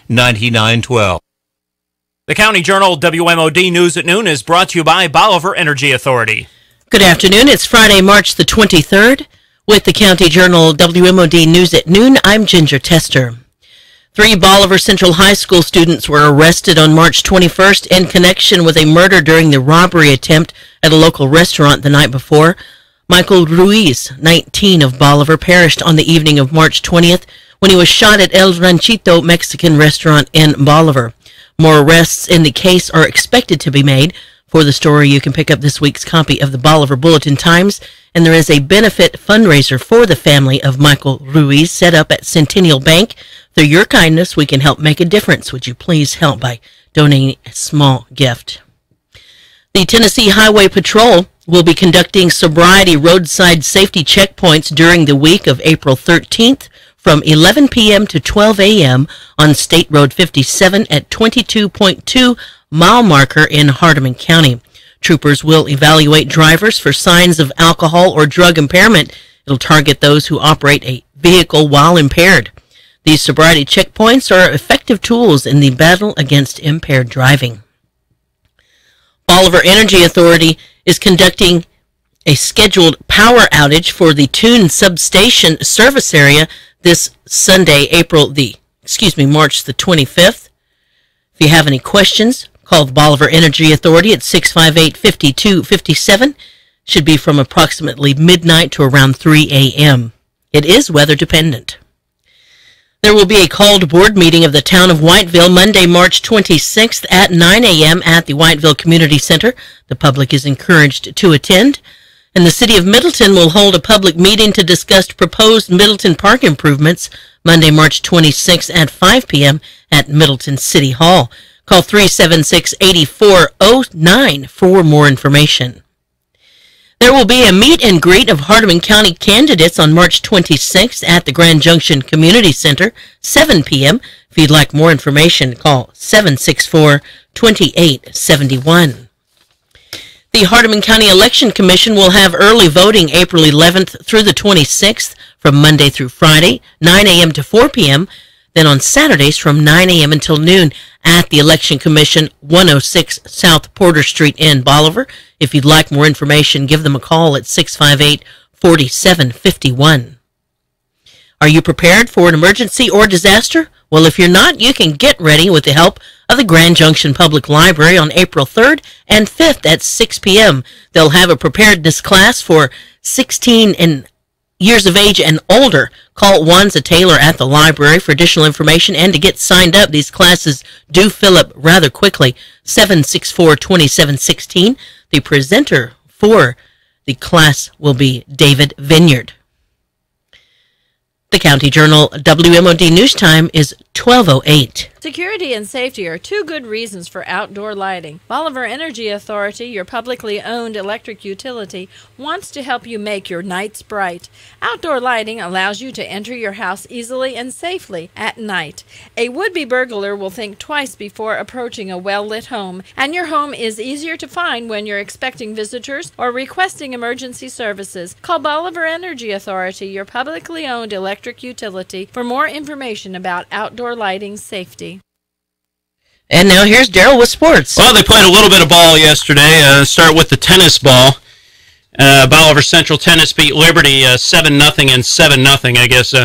9912. The County Journal WMOD News at Noon is brought to you by Bolivar Energy Authority. Good afternoon. It's Friday, March the 23rd. With the County Journal WMOD News at Noon, I'm Ginger Tester. 3 Bolivar Central High School students were arrested on March 21st in connection with a murder during the robbery attempt at a local restaurant the night before. Michael Ruiz, 19, of Bolivar, perished on the evening of March 20th when he was shot at El Ranchito Mexican restaurant in Bolivar. More arrests in the case are expected to be made. For the story, you can pick up this week's copy of the Bolivar Bulletin-Times, and there is a benefit fundraiser for the family of Michael Ruiz set up at Centennial Bank. Through your kindness, we can help make a difference. Would you please help by donating a small gift? The Tennessee Highway Patrol will be conducting sobriety roadside safety checkpoints during the week of April 13th from 11 p.m. to 12 a.m. on State Road 57 at 22.2 mile marker in Hardeman County. Troopers will evaluate drivers for signs of alcohol or drug impairment. It'll target those who operate a vehicle while impaired. These sobriety checkpoints are effective tools in the battle against impaired driving. Bolivar Energy Authority is conducting a scheduled power outage for the Toon substation service area this Sunday, March the 25th. If you have any questions, call the Bolivar Energy Authority at 658-5257. Should be from approximately midnight to around 3 a.m. It is weather dependent. There will be a called board meeting of the town of Whiteville Monday, March 26th at 9 a.m. at the Whiteville Community Center. The public is encouraged to attend. And the City of Middleton will hold a public meeting to discuss proposed Middleton Park improvements Monday, March 26th at 5 p.m. at Middleton City Hall. Call 376-8409 for more information. There will be a meet and greet of Hardeman County candidates on March 26th at the Grand Junction Community Center, 7 p.m. If you'd like more information, call 764-2871. The Hardeman County Election Commission will have early voting April 11th through the 26th from Monday through Friday, 9 a.m. to 4 p.m., then on Saturdays from 9 a.m. until noon at the Election Commission, 106 South Porter Street in Bolivar. If you'd like more information, give them a call at 658-4751. Are you prepared for an emergency or disaster? Well, if you're not, you can get ready with the help of the Grand Junction Public Library on April 3rd and 5th at 6 p.m. They'll have a preparedness class for 16 years of age and older. Call Wanza Taylor at the library for additional information and to get signed up. These classes do fill up rather quickly. 764-2716. The presenter for the class will be David Vineyard. The County Journal WMOD News Time is 12:08. Security and safety are 2 good reasons for outdoor lighting. Bolivar Energy Authority, your publicly owned electric utility, wants to help you make your nights bright. Outdoor lighting allows you to enter your house easily and safely at night. A would-be burglar will think twice before approaching a well-lit home, and your home is easier to find when you're expecting visitors or requesting emergency services. Call Bolivar Energy Authority, your publicly owned electric utility, for more information about outdoor lighting safety. And now here's Daryl with sports. Well, they played a little bit of ball yesterday. Start with the tennis ball. Bolivar Central Tennis beat Liberty 7-0 and 7-0. I guess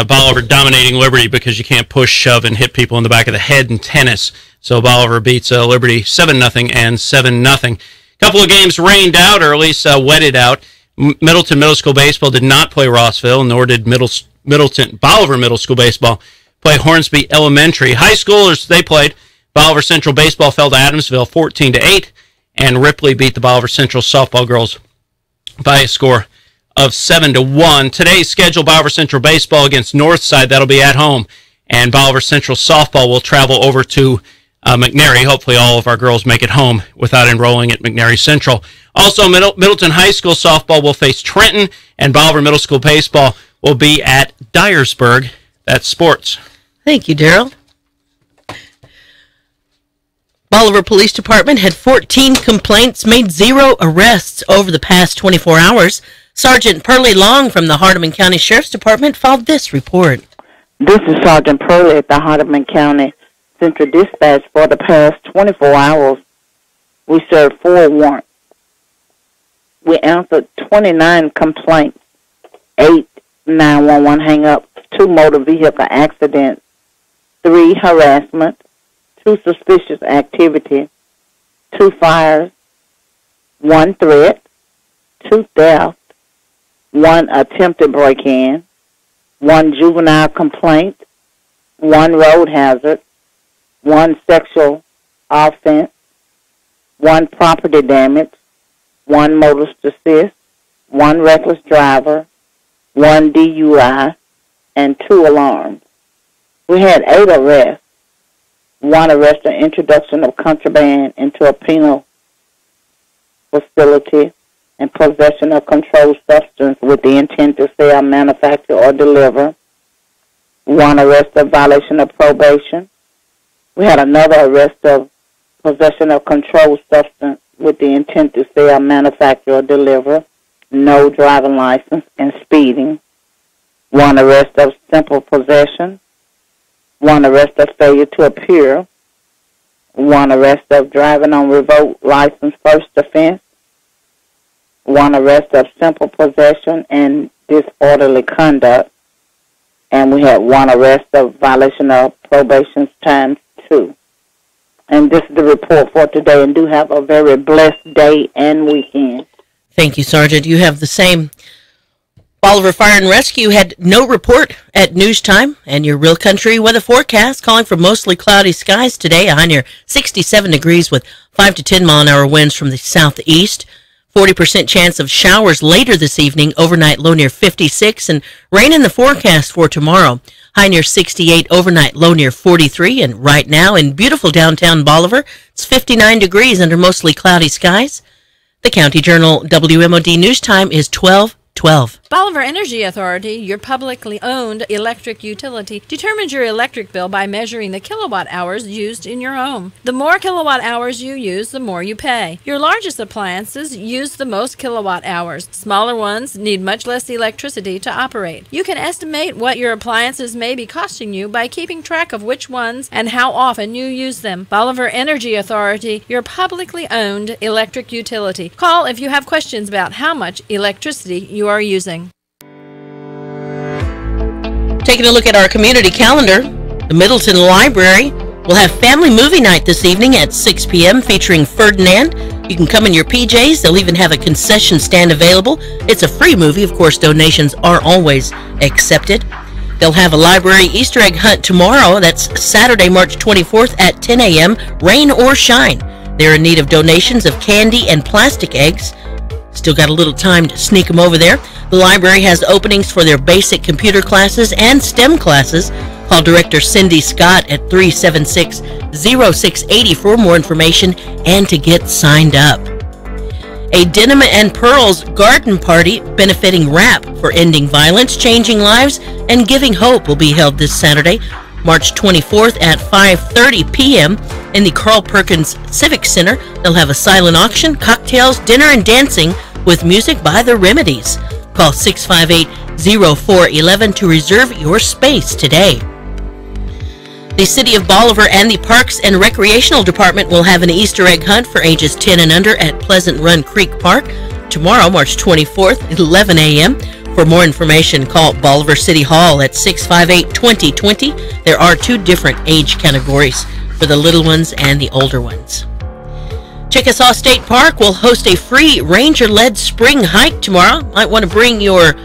Bolivar dominating Liberty because you can't push, shove, and hit people in the back of the head in tennis. So Bolivar beats Liberty 7-0 and 7-0. A couple of games rained out, or at least wetted out. Middleton Middle School Baseball did not play Rossville, nor did Bolivar Middle School Baseball play Hornsby Elementary. High schoolers, they played. Bolivar Central Baseball fell to Adamsville 14-8, and Ripley beat the Bolivar Central softball girls by a score of 7-1. Today's scheduled Bolivar Central Baseball against Northside. That'll be at home, and Bolivar Central softball will travel over to McNary. Hopefully all of our girls make it home without enrolling at McNary Central. Also, Middleton High School softball will face Trenton, and Bolivar Middle School Baseball will be at Dyersburg. That's sports. Thank you, Daryl. Bolivar Police Department had 14 complaints, made 0 arrests over the past 24 hours. Sergeant Pearlie Long from the Hardeman County Sheriff's Department filed this report. This is Sergeant Pearlie at the Hardeman County Central Dispatch. For the past 24 hours, we served 4 warrants. We answered 29 complaints, 8 911 hang-ups, 2 motor vehicle accidents, 3 harassment, 2 suspicious activity, 2 fires, 1 threat, 2 theft, 1 attempted break-in, 1 juvenile complaint, 1 road hazard, 1 sexual offense, 1 property damage, 1 motorist assist, 1 reckless driver, 1 DUI, and 2 alarms. We had 8 arrests, 1 arrest for introduction of contraband into a penal facility and possession of controlled substance with the intent to sell, manufacture, or deliver, 1 arrest of violation of probation. We had another arrest of possession of controlled substance with the intent to sell, manufacture, or deliver, no driving license, and speeding. 1 arrest of simple possession. 1 arrest of failure to appear. 1 arrest of driving on revoked license, first offense. 1 arrest of simple possession and disorderly conduct. And we had 1 arrest of violation of probation times 2. And this is the report for today, and do have a very blessed day and weekend. Thank you, Sergeant. You have the same. Bolivar Fire and Rescue had no report at news time, and your real country weather forecast calling for mostly cloudy skies today, a high near 67 degrees with 5 to 10 mile an hour winds from the southeast. 40% chance of showers later this evening, overnight low near 56, and rain in the forecast for tomorrow. High near 68, overnight low near 43, and right now in beautiful downtown Bolivar, it's 59 degrees under mostly cloudy skies. The County Journal WMOD news time is 12:12. Bolivar Energy Authority, your publicly owned electric utility, determines your electric bill by measuring the kilowatt hours used in your home. The more kilowatt hours you use, the more you pay. Your largest appliances use the most kilowatt hours. Smaller ones need much less electricity to operate. You can estimate what your appliances may be costing you by keeping track of which ones and how often you use them. Bolivar Energy Authority, your publicly owned electric utility. Call if you have questions about how much electricity you are using. Taking a look at our community calendar, the Middleton Library will have family movie night this evening at 6 p.m. featuring Ferdinand. You can come in your PJs. They'll even have a concession stand available. It's a free movie. Of course, donations are always accepted. They'll have a library Easter egg hunt tomorrow. That's Saturday, March 24th at 10 a.m., rain or shine. They're in need of donations of candy and plastic eggs. Still got a little time to sneak them over there. The library has openings for their basic computer classes and STEM classes. Call Director Cindy Scott at 376-0680 for more information and to get signed up. A Denim and Pearls garden party benefiting RAP for ending violence, changing lives, and giving hope will be held this Saturday, March 24th at 5:30 p.m. in the Carl Perkins Civic Center. They'll have a silent auction, cocktails, dinner, and dancing with music by The Remedies. Call 658-0411 to reserve your space today. The City of Bolivar and the Parks and Recreational Department will have an Easter egg hunt for ages 10 and under at Pleasant Run Creek Park tomorrow, March 24th at 11 a.m. For more information, call Bolivar City Hall at 658-2020. There are 2 different age categories for the little ones and the older ones. Chickasaw State Park will host a free ranger-led spring hike tomorrow. Might want to bring your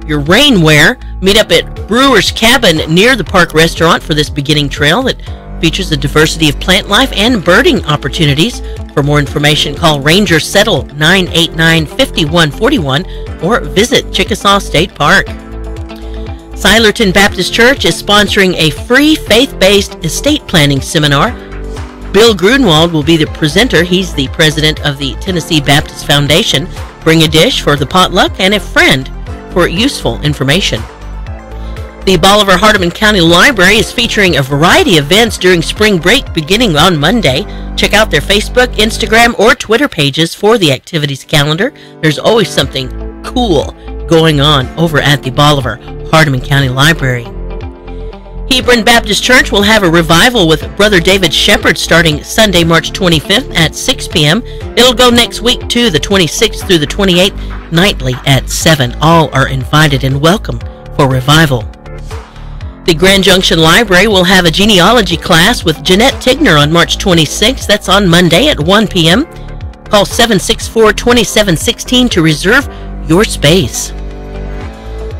rainwear. Meet up at Brewer's Cabin near the park restaurant for this beginning trail that features a diversity of plant life and birding opportunities. For more information, call Ranger Settle 989-5141 or visit Chickasaw State Park. Silerton Baptist Church is sponsoring a free faith-based estate planning seminar. Bill Grunwald will be the presenter. He's the president of the Tennessee Baptist Foundation. Bring a dish for the potluck and a friend for useful information. The Bolivar Hardeman County Library is featuring a variety of events during spring break beginning on Monday. Check out their Facebook, Instagram, or Twitter pages for the activities calendar. There's always something cool going on over at the Bolivar Hardeman County Library. Hebron Baptist Church will have a revival with Brother David Shepherd starting Sunday, March 25th at 6 p.m. It'll go next week to the 26th through the 28th, nightly at 7. All are invited and welcome for revival. The Grand Junction Library will have a genealogy class with Jeanette Tigner on March 26th. That's on Monday at 1 p.m. Call 764-2716 to reserve your space.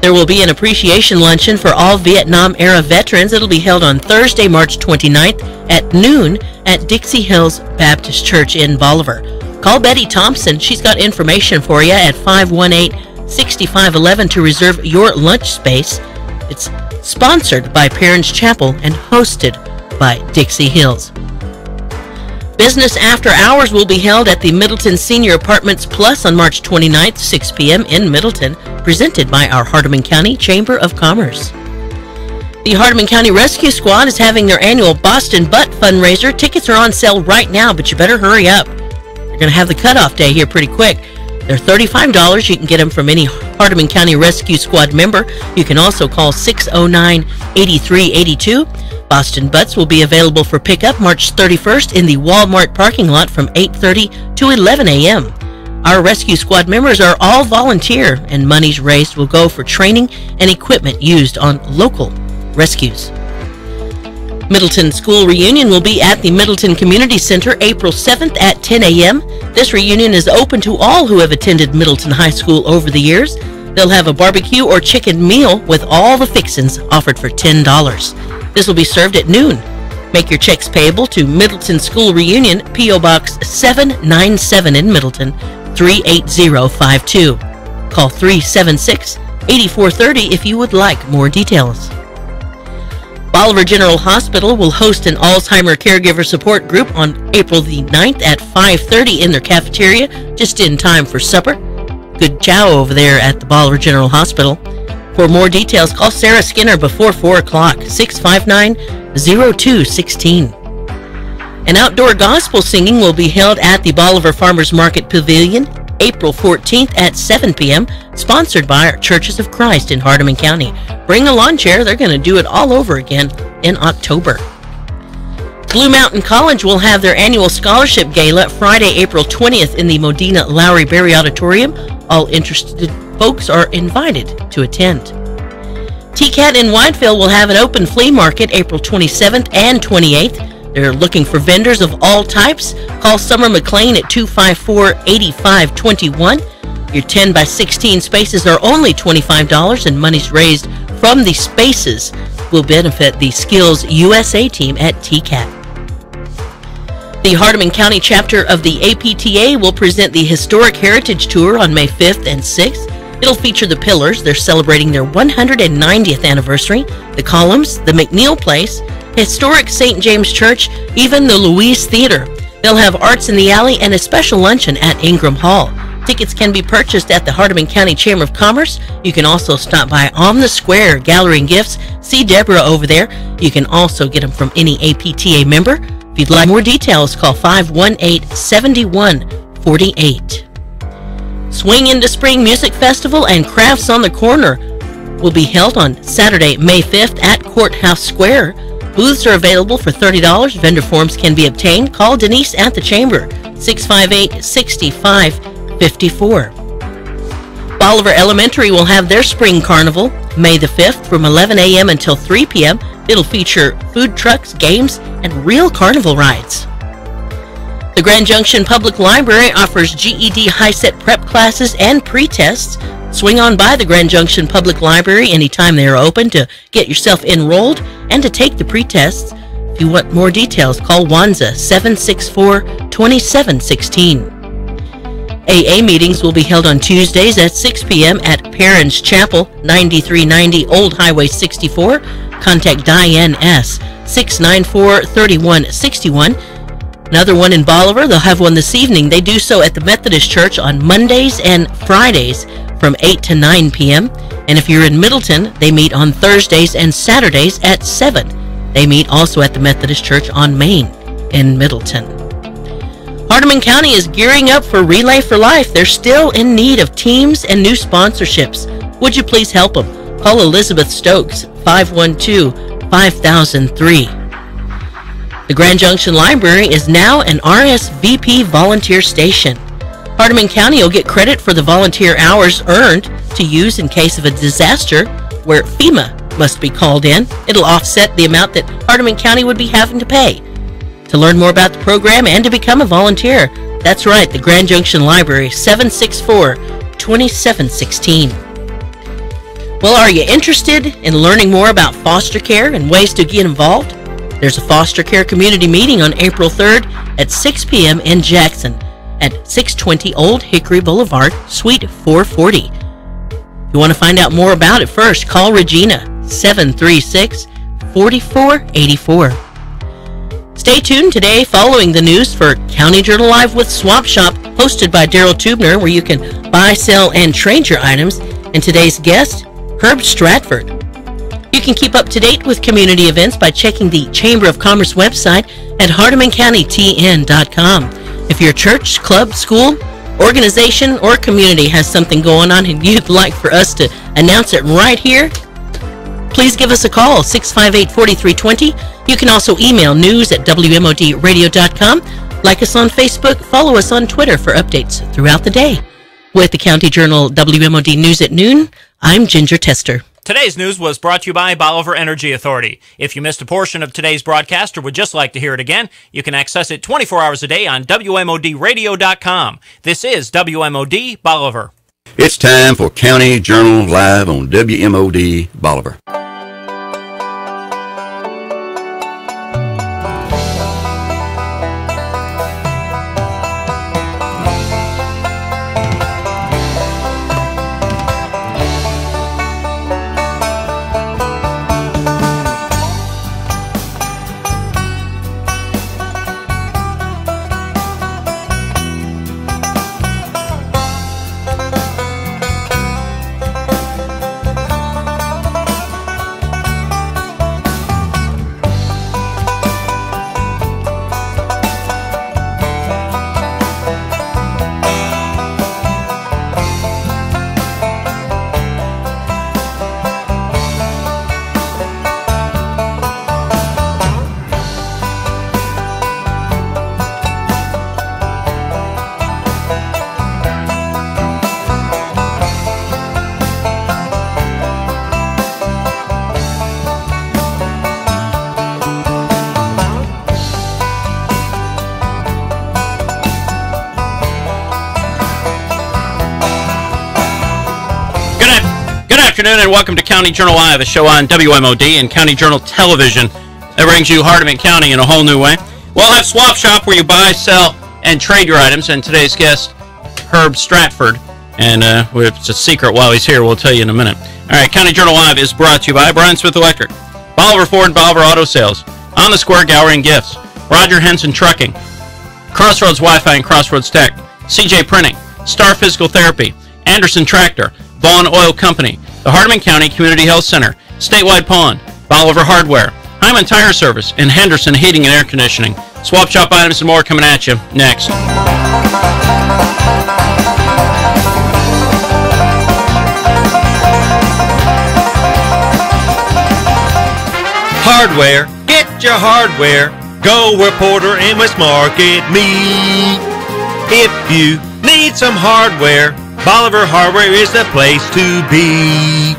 There will be an appreciation luncheon for all Vietnam-era veterans. It'll be held on Thursday, March 29th at noon at Dixie Hills Baptist Church in Bolivar. Call Betty Thompson. She's got information for you at 518-6511 to reserve your lunch space. It's sponsored by Parents Chapel and hosted by Dixie Hills. Business After Hours will be held at the Middleton Senior Apartments Plus on March 29th, 6 p.m. in Middleton, presented by our Hardeman County Chamber of Commerce. The Hardeman County Rescue Squad is having their annual Boston Butt fundraiser. Tickets are on sale right now, but you better hurry up. They're going to have the cutoff day here pretty quick. They're $35. You can get them from any Hardeman County Rescue Squad member. You can also call 609-8382. Boston Butts will be available for pickup March 31st in the Walmart parking lot from 8:30 to 11 a.m. Our rescue squad members are all volunteer, and monies raised will go for training and equipment used on local rescues. Middleton School Reunion will be at the Middleton Community Center April 7th at 10 a.m. This reunion is open to all who have attended Middleton High School over the years. They'll have a barbecue or chicken meal with all the fixins offered for $10. This will be served at noon. Make your checks payable to Middleton School Reunion, P.O. Box 797 in Middleton, 38052. Call 376-8430 if you would like more details. Bolivar General Hospital will host an Alzheimer caregiver support group on April the 9th at 5:30 in their cafeteria, just in time for supper. Good chow over there at the Bolivar General Hospital. For more details, call Sarah Skinner before 4 o'clock, 659-0216. An outdoor gospel singing will be held at the Bolivar Farmers Market Pavilion, April 14th at 7 p.m., sponsored by our Churches of Christ in Hardeman County. Bring a lawn chair. They're going to do it all over again in October. Blue Mountain College will have their annual scholarship gala Friday, April 20th in the Modena Lowry Berry Auditorium. All interested folks are invited to attend. TCAT in Whiteville will have an open flea market April 27th and 28th. They're looking for vendors of all types. Call Summer McLean at 254-8521. Your 10 by 16 spaces are only $25, and monies raised from the spaces will benefit the Skills USA team at TCAT. The Hardeman County chapter of the APTA will present the Historic Heritage Tour on May 5th and 6th. It'll feature the Pillars. They're celebrating their 190th anniversary, the Columns, the McNeil Place, Historic St. James Church, even the Louise Theater. They'll have Arts in the Alley and a special luncheon at Ingram Hall. Tickets can be purchased at the Hardeman County Chamber of Commerce. You can also stop by On the Square Gallery and Gifts. See Deborah over there. You can also get them from any APTA member. If you'd like more details, call 518-7148. Swing into Spring Music Festival and Crafts on the Corner will be held on Saturday, May 5th at Courthouse Square. Booths are available for $30. Vendor forms can be obtained. Call Denise at the Chamber, 658-6554. Bolivar Elementary will have their Spring Carnival May the 5th from 11 a.m. until 3 p.m. It'll feature food trucks, games, and real carnival rides. The Grand Junction Public Library offers GED high-set prep classes and pre-tests. Swing on by the Grand Junction Public Library anytime they are open to get yourself enrolled and to take the pre-tests. If you want more details, call Wanza 764-2716. AA meetings will be held on Tuesdays at 6 p.m. at Parents Chapel, 9390 Old Highway 64. Contact Diane S. 694-3161. Another one in Bolivar. They'll have one this evening. They do so at the Methodist Church on Mondays and Fridays from 8 to 9 p.m. And if you're in Middleton, they meet on Thursdays and Saturdays at 7. They meet also at the Methodist Church on Main in Middleton. Hardeman County is gearing up for Relay for Life. They're still in need of teams and new sponsorships. Would you please help them? Call Elizabeth Stokes, 512-5 5003. The Grand Junction Library is now an RSVP volunteer station. Hardeman County will get credit for the volunteer hours earned to use in case of a disaster where FEMA must be called in. It'll offset the amount that Hardeman County would be having to pay. To learn more about the program and to become a volunteer, that's right, the Grand Junction Library, 764-2716. Well, are you interested in learning more about foster care and ways to get involved? There's a foster care community meeting on April 3rd at 6 p.m. in Jackson at 620 Old Hickory Boulevard, Suite 440. If you want to find out more about it first, call Regina, 736-4484. Stay tuned today following the news for County Journal Live with Swap Shop, hosted by Daryl Tubner, where you can buy, sell, and trade your items. And today's guest, Herb Stratford. You can keep up to date with community events by checking the Chamber of Commerce website at hardemancountytn.com. If your church, club, school, organization, or community has something going on and you'd like for us to announce it right here, please give us a call, 658-4320. You can also email news@wmodradio.com. Like us on Facebook, follow us on Twitter for updates throughout the day. With the County Journal WMOD News at Noon, I'm Ginger Tester. Today's news was brought to you by Bolivar Energy Authority. If you missed a portion of today's broadcast or would just like to hear it again, you can access it 24 hours a day on WMODradio.com. This is WMOD Bolivar. It's time for County Journal Live on WMOD Bolivar. Good afternoon and welcome to County Journal Live, a show on WMOD and County Journal Television that brings you Hardeman County in a whole new way. We'll have Swap Shop where you buy, sell, and trade your items, and today's guest, Herb Stratford, and it's a secret while he's here, we'll tell you in a minute. All right, County Journal Live is brought to you by Brian Smith Electric, Bolivar Ford and Bolivar Auto Sales, On the Square Gallery and Gifts, Roger Henson Trucking, Crossroads Wi-Fi and Crossroads Tech, CJ Printing, Star Physical Therapy, Anderson Tractor, Vaughn Oil Company, the Hardeman County Community Health Center, Statewide Pond, Bolivar Hardware, Hyman Tire Service, and Henderson Heating and Air Conditioning. Swap Shop items and more coming at you next. Hardware, get your hardware. Go where Porter and West Market meet. If you need some hardware, Bolivar Hardware is the place to be.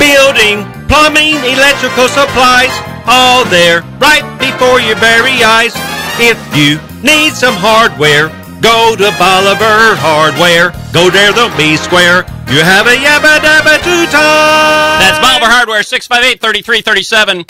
Building, plumbing, electrical supplies, all there right before your very eyes. If you need some hardware, go to Bolivar Hardware. Go there, don't be square. You have a yabba dabba two time. That's Bolivar Hardware, 658-3337.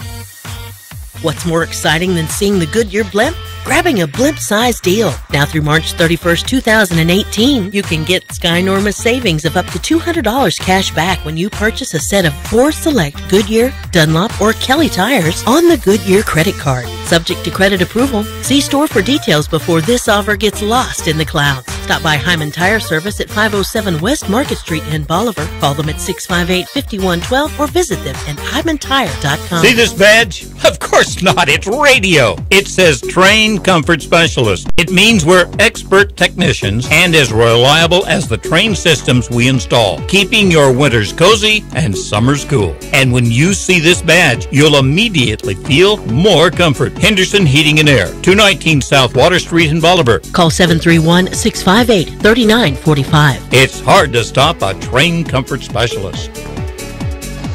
What's more exciting than seeing the Goodyear blimp? Grabbing a blimp-sized deal. Now through March 31st, 2018, you can get sky-enormous savings of up to $200 cash back when you purchase a set of 4 select Goodyear, Dunlop, or Kelly tires on the Goodyear credit card. Subject to credit approval, see store for details before this offer gets lost in the clouds. Stop by Hyman Tire Service at 507 West Market Street in Bolivar. Call them at 658-5112 or visit them at hymanTire.com. See this badge? Of course not. It's radio. It says trained comfort specialist. It means we're expert technicians and as reliable as the trained systems we install, keeping your winters cozy and summers cool. And when you see this badge, you'll immediately feel more comfort. Henderson Heating and Air, 219 South Water Street in Bolivar. Call 731-658-3945. It's hard to stop a trained comfort specialist.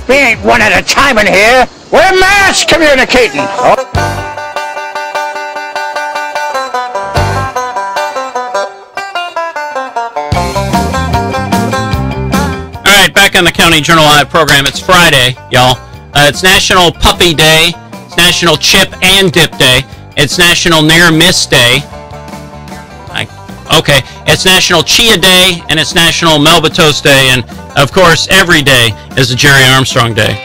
We ain't one at a time in here. We're mass communicating. All right, back on the County Journal Live program. It's Friday, y'all. It's National Puppy Day. It's National Chip and Dip Day. It's National Near Miss Day. Okay, it's National Chia Day, and it's National Melba Toast Day, and, of course, every day is a Jerry Armstrong Day.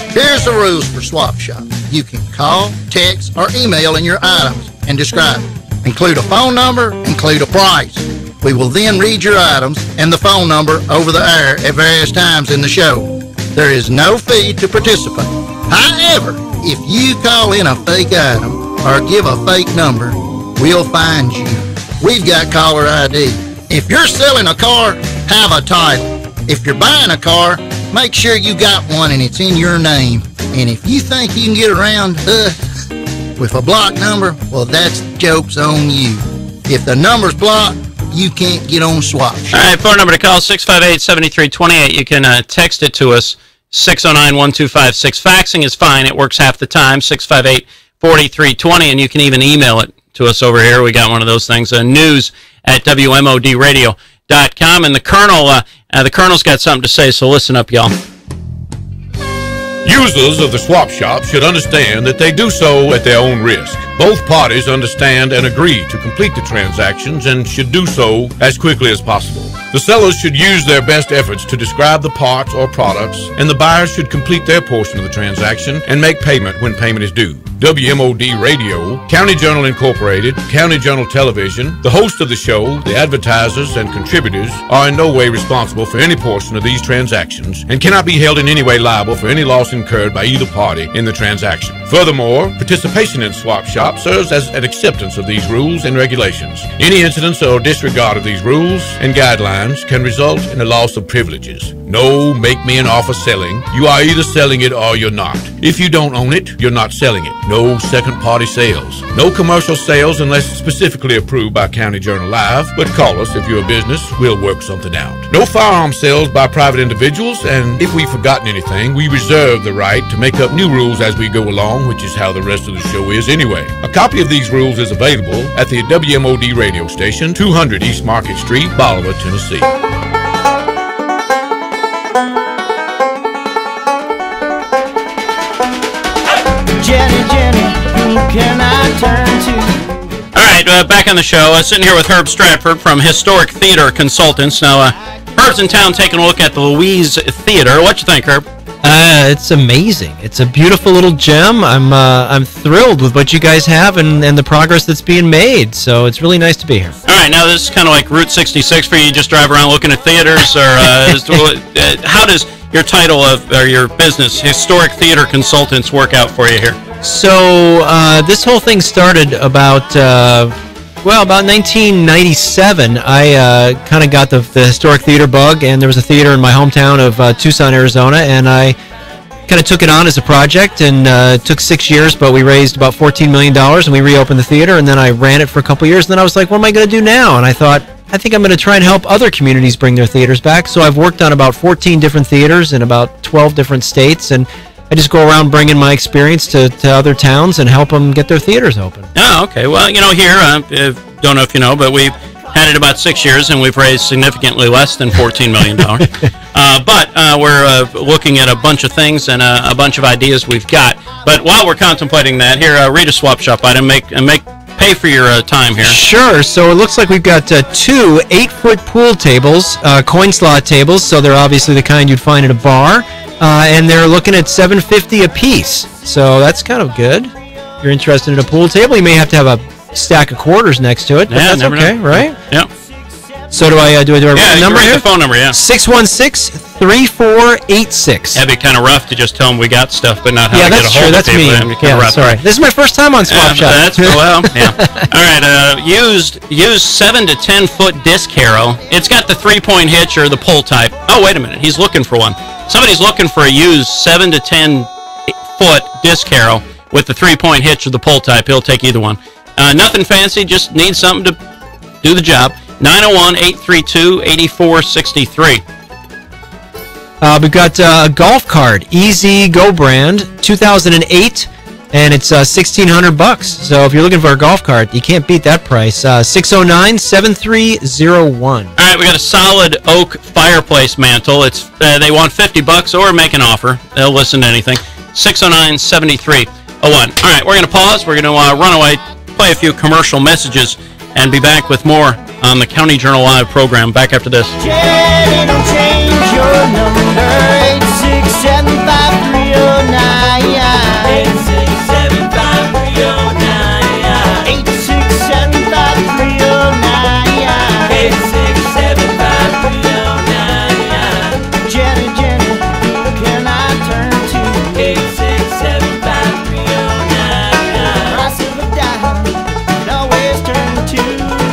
Here's the rules for Swap Shop. You can call, text, or email in your items and describe it. Include a phone number, include a price. We will then read your items and the phone number over the air at various times in the show. There is no fee to participate. However, if you call in a fake item or give a fake number, we'll find you. We've got caller ID. If you're selling a car, have a title. If you're buying a car, make sure you got one and it's in your name. And if you think you can get around with a block number, well, that's joke's on you. If the number's blocked, you can't get on Swap Shop. All right, phone number to call, 658-7328. You can text it to us, 609-1256. Faxing is fine. It works half the time, 658-4320. And you can even email it to us over here. We got one of those things, news at WMODradio.com. And the Colonel's got something to say, so listen up, y'all. Users of the swap shop should understand that they do so at their own risk. Both parties understand and agree to complete the transactions and should do so as quickly as possible. The sellers should use their best efforts to describe the parts or products, and the buyers should complete their portion of the transaction and make payment when payment is due. WMOD Radio, County Journal Incorporated, County Journal Television, the host of the show, the advertisers, and contributors are in no way responsible for any portion of these transactions and cannot be held in any way liable for any loss incurred by either party in the transaction. Furthermore, participation in Swap Shop serves as an acceptance of these rules and regulations. Any incidents or disregard of these rules and guidelines can result in a loss of privileges. No make me an offer selling. You are either selling it or you're not. If you don't own it, you're not selling it. No second-party sales. No commercial sales unless specifically approved by County Journal Live, but call us if you're a business. We'll work something out. No firearm sales by private individuals, and if we've forgotten anything, we reserve the right to make up new rules as we go along, which is how the rest of the show is anyway. A copy of these rules is available at the WMOD radio station, 200 East Market Street, Bolivar, Tennessee. Jenny, who can I turn to? All right, back on the show. Sitting here with Herb Stratford from Historic Theater Consultants. Now, Herb's in town taking a look at the Louise Theater. What you think, Herb? It's amazing. It's a beautiful little gem. I'm thrilled with what you guys have and the progress that's being made. So it's really nice to be here. All right, now this is kind of like Route 66 for you. You just drive around looking at theaters, or how does your title or your business, Historic Theater Consultants, work out for you here? So this whole thing started about 1997. I kind of got the historic theater bug, and there was a theater in my hometown of Tucson, Arizona, and I kind of took it on as a project, and it took 6 years, but we raised about $14 million, and we reopened the theater, and then I ran it for a couple years, and then I was like, what am I going to do now? And I thought, I think I'm going to try and help other communities bring their theaters back. So I've worked on about 14 different theaters in about 12 different states, and I just go around bringing my experience to other towns and help them get their theaters open. Oh, okay. Well, here, don't know if you know, but we've had it about 6 years, and we've raised significantly less than $14 million. But we're looking at a bunch of things and a bunch of ideas we've got. But while we're contemplating that, here, read a swap shop item, pay for your time here. Sure. So it looks like we've got 2 8-foot pool tables, coin slot tables. So they're obviously the kind you'd find at a bar, and they're looking at $750 a piece. So that's kind of good. If you're interested in a pool table, you may have to have a stack of quarters next to it, but that's okay, right? Yep. So do I do a number here? The phone number, yeah. 616-3486. That'd be kind of rough to just tell them we got stuff, but not how to get a hold of that's people. me. Yeah, sorry. This is my first time on Swap Shop. Well, yeah. All right, used 7 to 10 foot disc harrow. It's got the 3-point hitch or the pull type. Oh, wait a minute. He's looking for one. Somebody's looking for a used 7 to 10 foot disc harrow with the 3-point hitch or the pull type. He'll take either one. Nothing fancy, just needs something to do the job. 901-832-8463. We've got a golf cart, Easy Go brand, 2008, and it's $1,600. So if you're looking for a golf cart, you can't beat that price. 609-7301. All right, we got a solid oak fireplace mantle. It's they want $50 or make an offer. They'll listen to anything. 609-7301. All right, we're going to pause. We're going to run away, play a few commercial messages, and be back with more on the County Journal Live program. Back after this. Jenny, don't change your number. 8675309. 8675309. 8675309. 8675309. Jenny, Jenny, who can I turn to? 8675309. Price of a dime, can always turn to.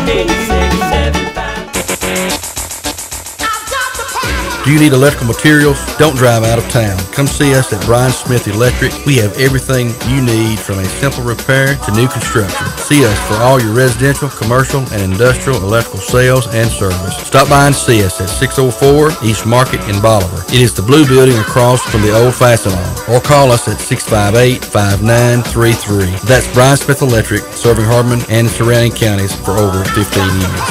8675309. Do you need electrical materials? Don't drive out of town. Come see us at Brian Smith Electric. We have everything you need from a simple repair to new construction. See us for all your residential, commercial, and industrial electrical sales and service. Stop by and see us at 604 East Market in Bolivar. It is the blue building across from the old Fastenal. Or call us at 658-5933. That's Brian Smith Electric, serving Hardman and the surrounding counties for over 15 years.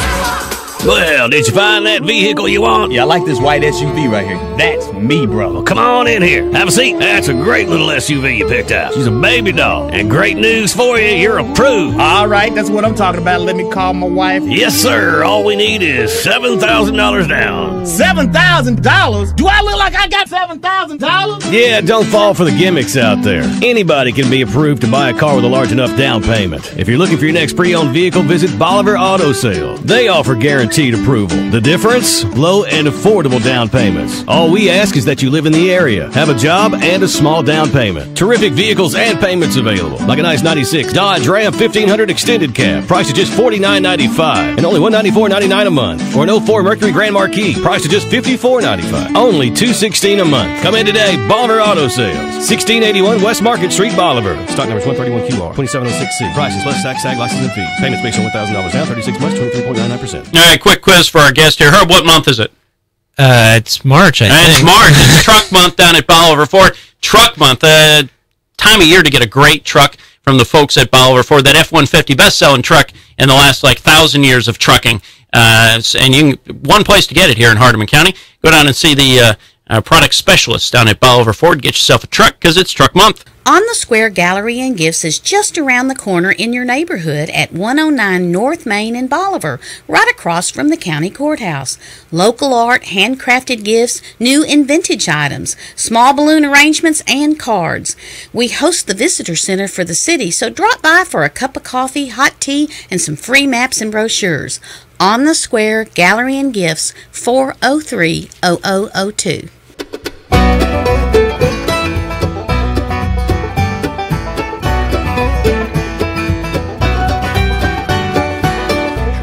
Well, did you find that vehicle you want? Yeah, I like this white SUV right here. That's me, bro. Well, come on in here. Have a seat. That's a great little SUV you picked out. She's a baby doll. And great news for you, you're approved. All right, that's what I'm talking about. Let me call my wife. Yes, sir. All we need is $7,000 down. $7,000? Do I look like I got $7,000? Yeah, don't fall for the gimmicks out there. Anybody can be approved to buy a car with a large enough down payment. If you're looking for your next pre-owned vehicle, visit Bolivar Auto Sales. They offer guaranteed approval. The difference? Low and affordable down payments. All we ask is that you live in the area, have a job, and a small down payment. Terrific vehicles and payments available. Like a nice 96 Dodge Ram 1500 Extended Cab. Price is just $49.95 and only $194.99 a month. Or an 04 Mercury Grand Marquis. Price is just $54.95. Only $216 a month. Come in today. Bolivar Auto Sales. 1681 West Market Street, Bolivar. Stock number is 131QR. 2706C. Prices plus tax, tag, license, and fees. Payments based on $1,000 down. 36 months. 23.99%. All right, quick quiz for our guest here. Herb, what month is it? It's March, I think. It's March. It's truck month down at Bolivar Ford. Truck month. Time of year to get a great truck from the folks at Bolivar Ford. That F-150 best-selling truck in the last, 1,000 years of trucking. And one place to get it here in Hardeman County. Go down and see the product specialists down at Bolivar Ford. Get yourself a truck because it's truck month. On the Square Gallery and Gifts is just around the corner in your neighborhood at 109 North Main in Bolivar, right across from the county courthouse. Local art, handcrafted gifts, new and vintage items, small balloon arrangements, and cards. We host the visitor center for the city, so drop by for a cup of coffee, hot tea, and some free maps and brochures. On the Square Gallery and Gifts, 403-0002.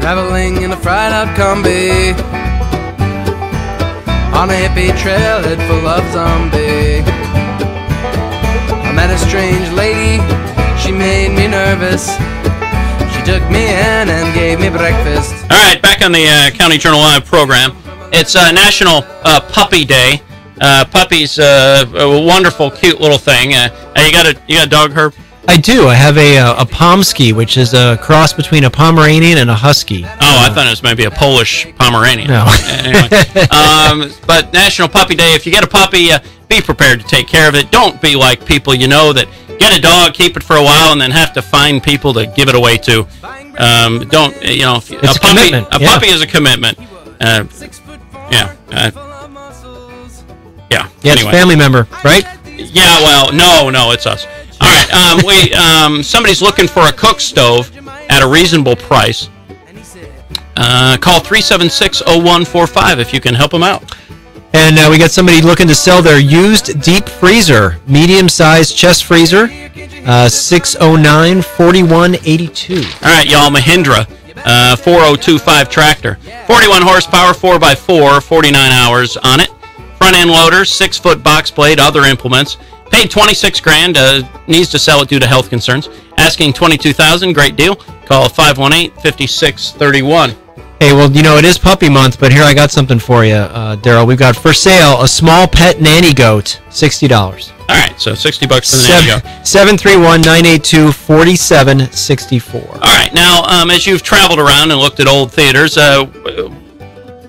Traveling in a fried-out Kombi on a hippie trailhead full of zombie. I met a strange lady, she made me nervous. She took me in and gave me breakfast. All right, back on the County Journal Live program. It's National Puppy Day. Puppies, a wonderful, cute little thing. You got a dog, Herb? I do. I have a Pomsky, which is a cross between a Pomeranian and a Husky. Oh, I thought it was maybe a Polish Pomeranian. No. Anyway, but National Puppy Day, if you get a puppy, be prepared to take care of it. Don't be like people you know that get a dog, keep it for a while, and then have to find people to give it away to. Don't, it's a commitment. A puppy is a commitment. Yeah, it's a family member, right? Yeah, well, no, it's us. All right, somebody's looking for a cook stove at a reasonable price. Call 376-0145 if you can help them out. And we got somebody looking to sell their used deep freezer, medium-sized chest freezer, 609-4182. All right, y'all, Mahindra, 4025 tractor. 41 horsepower, 4x4, 49 hours on it. Front-end loader, 6-foot box blade, other implements. Paid $26,000, needs to sell it due to health concerns. Asking $22,000, great deal. Call 518-5631. Hey, well, you know, it is puppy month, but here I got something for you, Daryl. We've got for sale a small pet nanny goat, $60. All right, so $60 for the nanny goat. 731-982-4764. All right, now, as you've traveled around and looked at old theaters,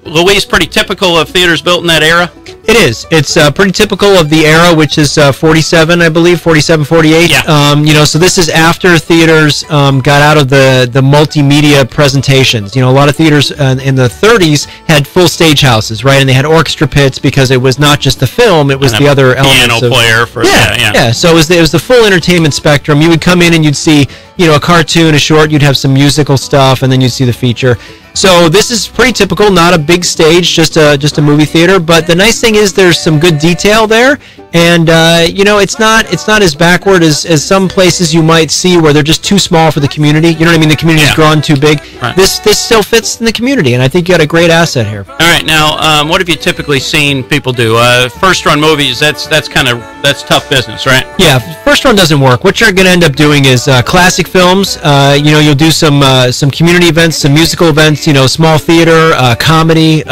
Louise, pretty typical of theaters built in that era? It is. It's pretty typical of the era, which is 47, I believe, 47, 48. Yeah. You know, so this is after theaters got out of the multimedia presentations. You know, a lot of theaters in the 30s had full stage houses, right? And they had orchestra pits because it was not just the film, it was the other elements. Piano player for yeah. So it was the full entertainment spectrum. You would come in and you'd see, you know, a cartoon, a short, you'd have some musical stuff, and then you'd see the feature. So this is pretty typical, not a big stage, just a movie theater. But the nice thing is there's some good detail there, and you know, it's not as backward as some places you might see where they're just too small for the community. You know what I mean? The community's grown too big. Right. This still fits in the community, and I think you got a great asset here. All right, now what have you typically seen people do? First run movies, that's tough business, right? Yeah, first run doesn't work. What you're going to end up doing is classic films. You know, you'll do some community events, some musical events. You know, small theater, comedy.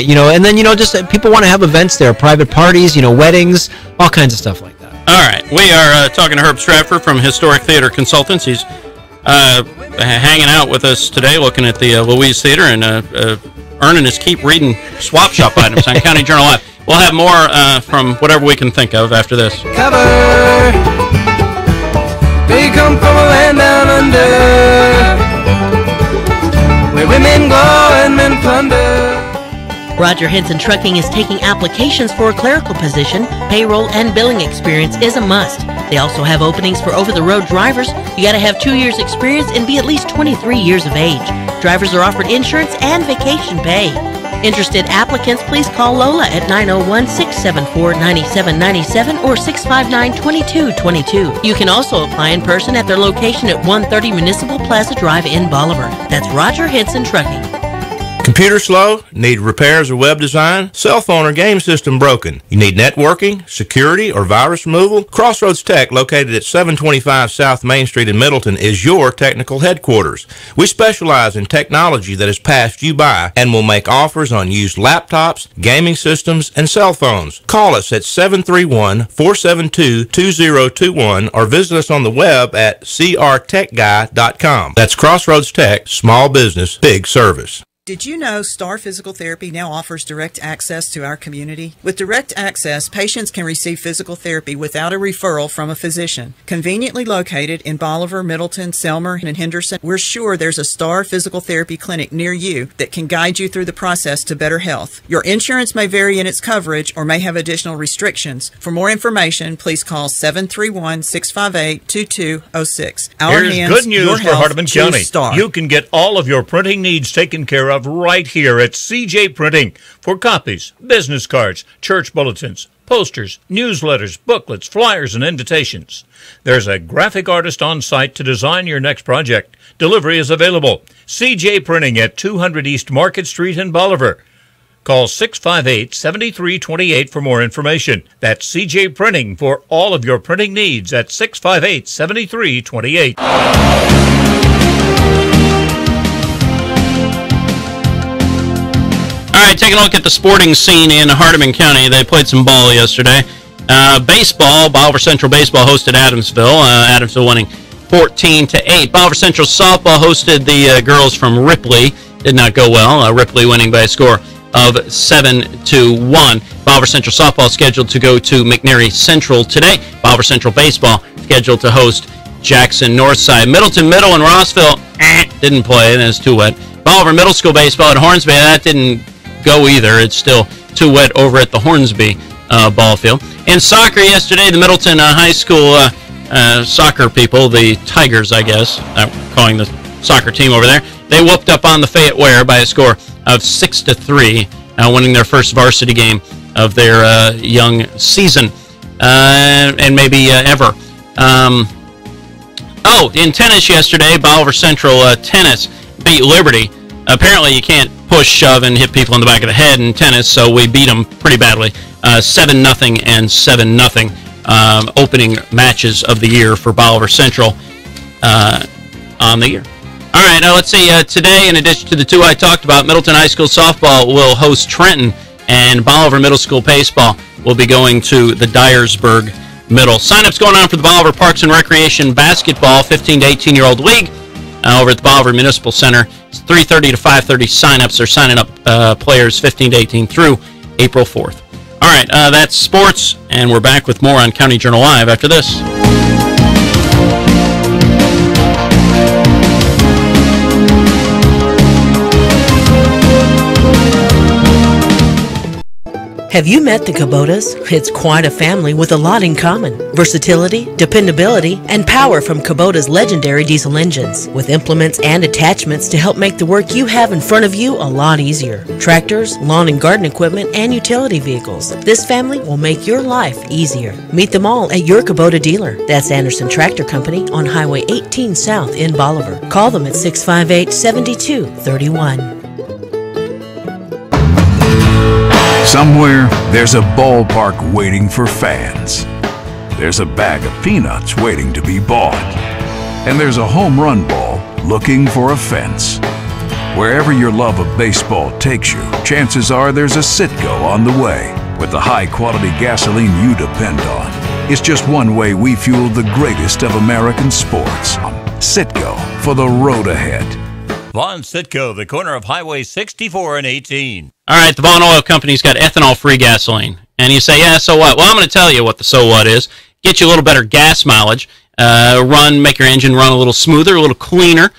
You know, and then you know, just people want to have events there, private parties. You know, weddings, all kinds of stuff like that. All right, we are talking to Herb Stratford from Historic Theater Consultants. He's hanging out with us today, looking at the Louise Theater and earning his keep reading swap shop items on County Journal Live. We'll have more from whatever we can think of after this. Cover. They come from a land down under, where women go and men plunder. Roger Henson Trucking is taking applications for a clerical position. Payroll and billing experience is a must. They also have openings for over-the-road drivers. You got to have 2 years experience and be at least 23 years of age. Drivers are offered insurance and vacation pay. Interested applicants, please call Lola at 901-674-9797 or 659-2222. You can also apply in person at their location at 130 Municipal Plaza Drive in Bolivar. That's Roger Henson Trucking. Computer slow? Need repairs or web design? Cell phone or game system broken? You need networking, security, or virus removal? Crossroads Tech, located at 725 South Main Street in Middleton, is your technical headquarters. We specialize in technology that has passed you by and will make offers on used laptops, gaming systems, and cell phones. Call us at 731-472-2021 or visit us on the web at crtechguy.com. That's Crossroads Tech, small business, big service. Did you know Star Physical Therapy now offers direct access to our community? With direct access, patients can receive physical therapy without a referral from a physician. Conveniently located in Bolivar, Middleton, Selmer, and Henderson, we're sure there's a Star Physical Therapy clinic near you that can guide you through the process to better health. Your insurance may vary in its coverage or may have additional restrictions. For more information, please call 731-658-2206. Here's good news for Hardeman County. You can get all of your printing needs taken care of right here at CJ Printing for copies, business cards, church bulletins, posters, newsletters, booklets, flyers, and invitations. There's a graphic artist on site to design your next project. Delivery is available. CJ Printing at 200 East Market Street in Bolivar. Call 658-7328 for more information. That's CJ Printing for all of your printing needs at 658-7328. All right, take a look at the sporting scene in Hardeman County. They played some ball yesterday. Baseball, Bolivar Central Baseball hosted Adamsville. Adamsville winning 14-8. Bolivar Central Softball hosted the girls from Ripley. Did not go well. Ripley winning by a score of 7-1. Bolivar Central Softball scheduled to go to McNairy Central today. Bolivar Central Baseball scheduled to host Jackson Northside. Middleton Middle and Rossville didn't play. That's too wet. Bolivar Middle School Baseball at Hornsby, that didn't go either. It's still too wet over at the Hornsby ball field. In soccer yesterday, the Middleton High School soccer people, the Tigers, I guess, calling the soccer team over there, They whooped up on the Fayette Ware by a score of 6-3, winning their first varsity game of their young season, and maybe ever. In tennis yesterday, Bolivar Central tennis beat Liberty. Apparently, you can't push, shove, and hit people in the back of the head in tennis, so we beat them pretty badly. 7-0 and 7-0. Opening matches of the year for Bolivar Central on the year. All right, now let's see. Today, in addition to the two I talked about, Middleton High School softball will host Trenton, and Bolivar Middle School baseball will be going to the Dyersburg Middle. Sign-ups going on for the Bolivar Parks and Recreation Basketball 15 to 18-year-old league over at the Bolivar Municipal Center. It's 3:30 to 5:30 sign-ups. They're signing up players 15 to 18 through April 4th. All right, that's sports, and we're back with more on County Journal Live after this. Have you met the Kubotas? It's quite a family with a lot in common. Versatility, dependability, and power from Kubota's legendary diesel engines, with implements and attachments to help make the work you have in front of you a lot easier. Tractors, lawn and garden equipment, and utility vehicles. This family will make your life easier. Meet them all at your Kubota dealer. That's Anderson Tractor Company on Highway 18 South in Bolivar. Call them at 658-7231. Somewhere, there's a ballpark waiting for fans. There's a bag of peanuts waiting to be bought. And there's a home run ball looking for a fence. Wherever your love of baseball takes you, chances are there's a Citgo on the way. With the high-quality gasoline you depend on, it's just one way we fuel the greatest of American sports. Citgo for the road ahead. Vaughn Citgo, the corner of Highway 64 and 18. All right, the Vaughn Oil Company's got ethanol-free gasoline. And you say, yeah, so what? Well, I'm going to tell you what the so what is. Get you a little better gas mileage. Make your engine run a little smoother, a little cleaner.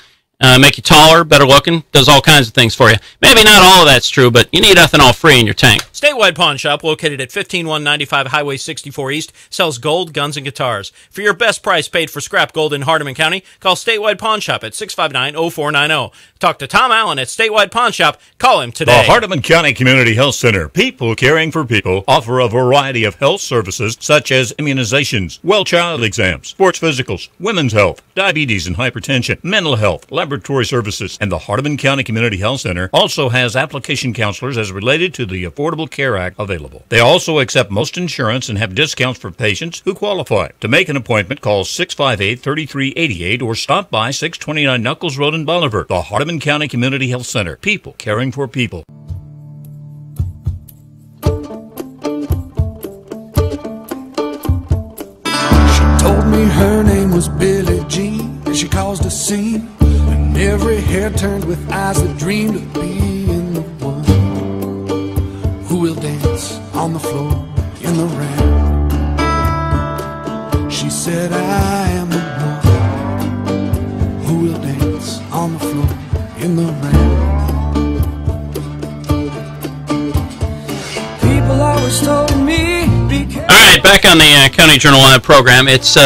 Make you taller, better looking. Does all kinds of things for you. Maybe not all of that's true, but you need ethanol-free in your tank. Statewide Pawn Shop, located at 15195 Highway 64 East, sells gold, guns, and guitars. For your best price paid for scrap gold in Hardeman County, call Statewide Pawn Shop at 659-0490. Talk to Tom Allen at Statewide Pawn Shop. Call him today. The Hardeman County Community Health Center, people caring for people, offer a variety of health services such as immunizations, well child exams, sports physicals, women's health, diabetes and hypertension, mental health, laboratory services, and the Hardeman County Community Health Center also has application counselors as related to the Affordable Care Act available. They also accept most insurance and have discounts for patients who qualify. To make an appointment, call 658-3388 or stop by 629 Knuckles Road in Bolivar. The Hardeman County Community Health Center, people caring for people. She told me her name was Billie Jean, and she caused a scene. And every hair turned with eyes that dreamed of being the one who will dance on the floor in the rain. She said, I am the one who will dance on the floor in the rain. People always told me, all right, back on the County Journal Live program. It's,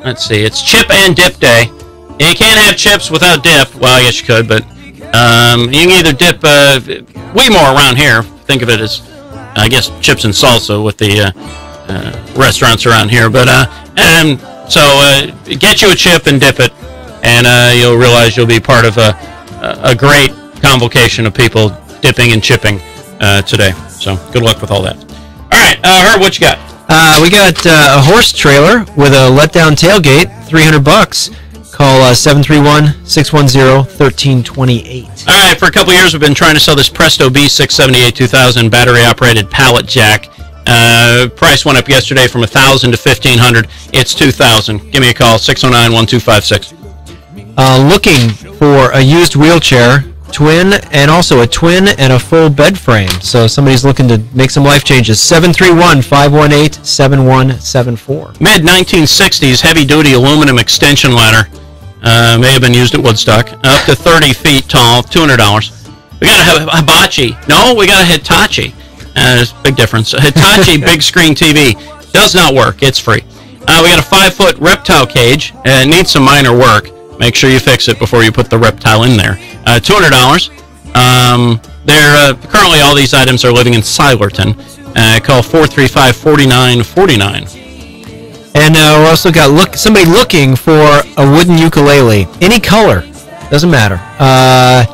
let's see, it's Chip and Dip Day. You can't have chips without dip. Well, I guess you could, but you can either dip way more around here. Think of it as, I guess, chips and salsa with the restaurants around here. But so get you a chip and dip it, and you'll realize you'll be part of a great convocation of people dipping and chipping today. So good luck with all that. All right, Herb, what you got? We got a horse trailer with a letdown tailgate, $300. Call 731-610-1328. All right, for a couple years we've been trying to sell this Presto B678 2000 battery-operated pallet jack. Price went up yesterday from $1,000 to $1,500. It's $2,000. Give me a call, 609-1256. Looking for a used wheelchair, twin, and also a twin and a full bed frame. So somebody's looking to make some life changes. 731-518-7174. Mid-1960s heavy-duty aluminum extension ladder. May have been used at Woodstock. Up to 30 feet tall, $200. We got a hibachi. No, we got a Hitachi. There's a big difference. A Hitachi big screen TV does not work. It's free. We got a 5-foot reptile cage. It needs some minor work. Make sure you fix it before you put the reptile in there. $200. They're currently all these items are living in Silerton. Call 435-4949. And we also got somebody looking for a wooden ukulele, any color, doesn't matter.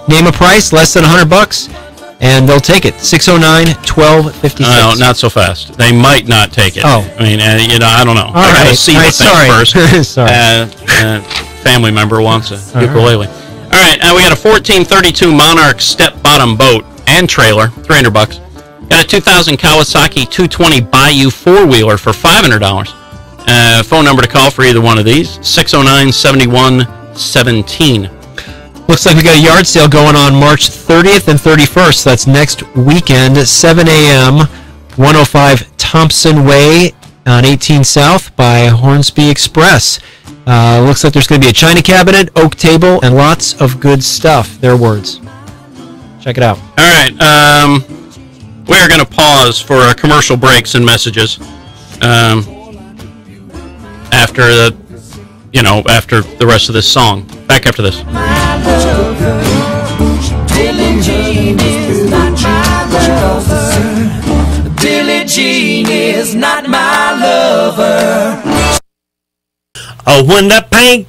Name a price less than $100, and they'll take it. 609-1256. No, not so fast. They might not take it. Oh, I mean, I don't know. I gotta see the thing first. Sorry. Family member wants a ukulele. All right, we got a 1432 Monarch step bottom boat and trailer, $300. Got a 2000 Kawasaki 220 Bayou four-wheeler for $500. Phone number to call for either one of these, 609-7117. Looks like we got a yard sale going on March 30th and 31st. So that's next weekend, 7 a.m., 105 Thompson Way on 18 South by Hornsby Express. Looks like there's going to be a china cabinet, oak table, and lots of good stuff. Their words. Check it out. All right. We're going to pause for commercial breaks and messages. After the rest of this song. Back after this. Billie Jean is not my lover. Billie Jean is not my lover. Oh, when that paint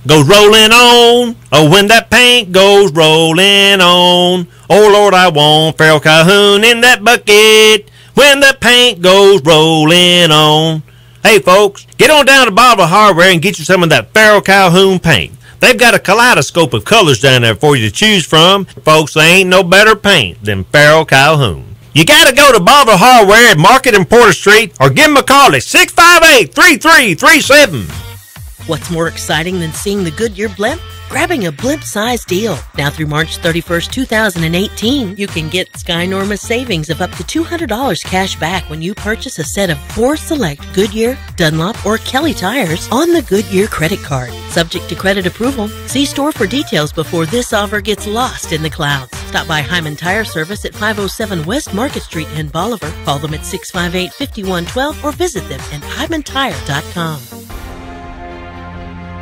goes rolling on. Oh, when that paint goes rolling on. Oh, Lord, I want Farrell Calhoun in that bucket. When the paint goes rolling on. Hey, folks, get on down to Bolivar Hardware and get you some of that Farrell Calhoun paint. They've got a kaleidoscope of colors down there for you to choose from. Folks, there ain't no better paint than Farrell Calhoun. You got to go to Bolivar Hardware at Market and Porter Street or give them a call at 658-3337. What's more exciting than seeing the Goodyear blimp? Grabbing a blimp-sized deal. Now through March 31st, 2018, you can get Skynormous savings of up to $200 cash back when you purchase a set of 4 select Goodyear, Dunlop, or Kelly tires on the Goodyear credit card. Subject to credit approval. See store for details before this offer gets lost in the clouds. Stop by Hyman Tire Service at 507 West Market Street in Bolivar. Call them at 658-5112 or visit them at hymanTire.com.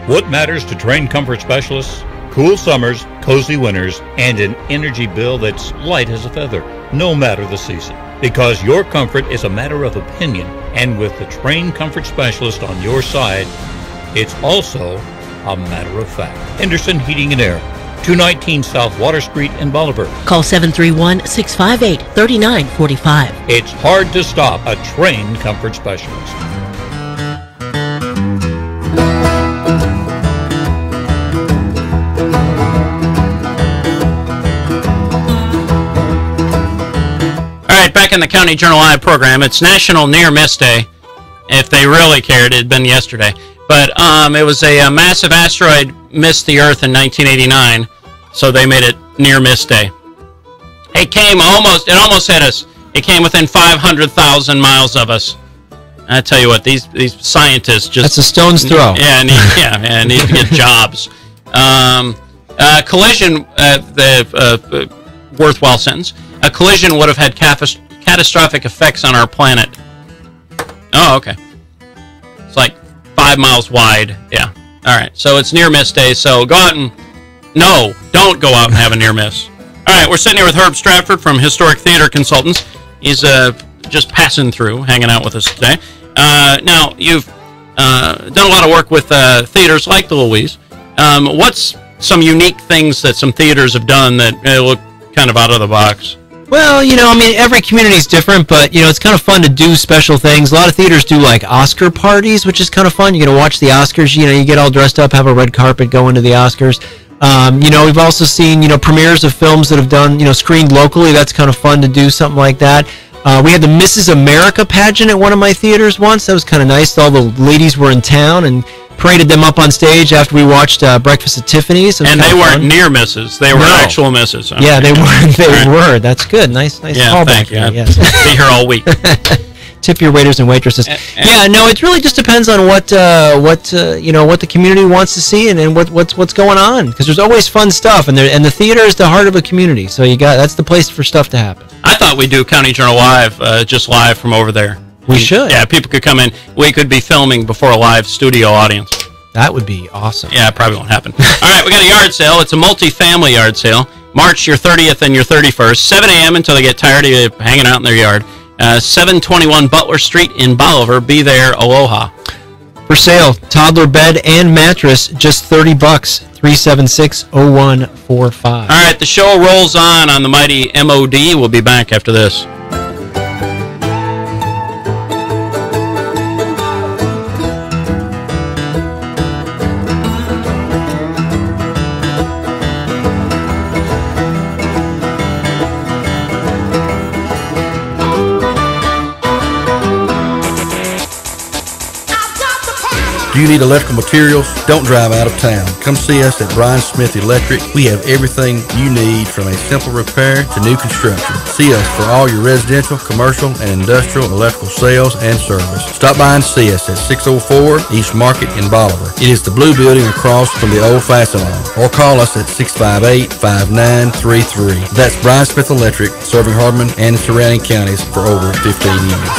What matters to train comfort specialists? Cool summers, cozy winters, and an energy bill that's light as a feather, no matter the season. Because your comfort is a matter of opinion, and with the trained comfort specialist on your side, it's also a matter of fact. Henderson Heating and Air, 219 South Water Street in Bolivar. Call 731-658-3945. It's hard to stop a trained comfort specialist. Back in the County Journal Live program, it's National Near Miss Day. If they really cared, it had been yesterday. But it was a massive asteroid missed the Earth in 1989, so they made it Near Miss Day. It almost hit us. It came within 500,000 miles of us. I tell you what, these scientists just... That's a stone's throw. Need to get jobs. Collision, worthwhile sentence. A collision would have had catastrophic effects on our planet. Oh, okay. It's like 5 miles wide. Yeah. All right. So it's near miss day. So go out and... No, don't go out and have a near miss. All right. We're sitting here with Herb Stratford from Historic Theater Consultants. He's just passing through, hanging out with us today. Now, you've done a lot of work with theaters like the Louise. What's some unique things that some theaters have done that look kind of out of the box? Well, every community is different, but, it's kind of fun to do special things. A lot of theaters do, like, Oscar parties, which is kind of fun. You're going to watch the Oscars, you get all dressed up, have a red carpet, go into the Oscars. We've also seen, premieres of films that have done, screened locally. That's kind of fun to do something like that. We had the Mrs. America pageant at one of my theaters once. That was kind of nice. All the ladies were in town and paraded them up on stage after we watched Breakfast at Tiffany's. And they weren't near misses. They were actual misses. Okay. Yeah, they were. They were. That's good. Nice callback. Thank you. Yes. Be here all week. Tip your waiters and waitresses. It really just depends on what the community wants to see and what's going on, because there's always fun stuff, and the theater is the heart of a community. So that's the place for stuff to happen. I thought we'd do County Journal Live, just live from over there. We should. Yeah, people could come in. We could be filming before a live studio audience. That would be awesome. Yeah, it probably won't happen. All right, we got a yard sale. It's a multi-family yard sale. March your 30th and your 31st, 7 a.m. until they get tired of you hanging out in their yard. 721 Butler Street in Bolivar. Be there. Aloha. For sale, toddler bed and mattress, just $30. 376-0145. All right, the show rolls on the mighty MOD. We'll be back after this. Do you need electrical materials? Don't drive out of town. Come see us at Brian Smith Electric. We have everything you need from a simple repair to new construction. See us for all your residential, commercial, and industrial electrical sales and service. Stop by and see us at 604 East Market in Bolivar. It is the blue building across from the old Fastenal. Or call us at 658-5933. That's Brian Smith Electric, serving Hardman and the surrounding counties for over 15 years.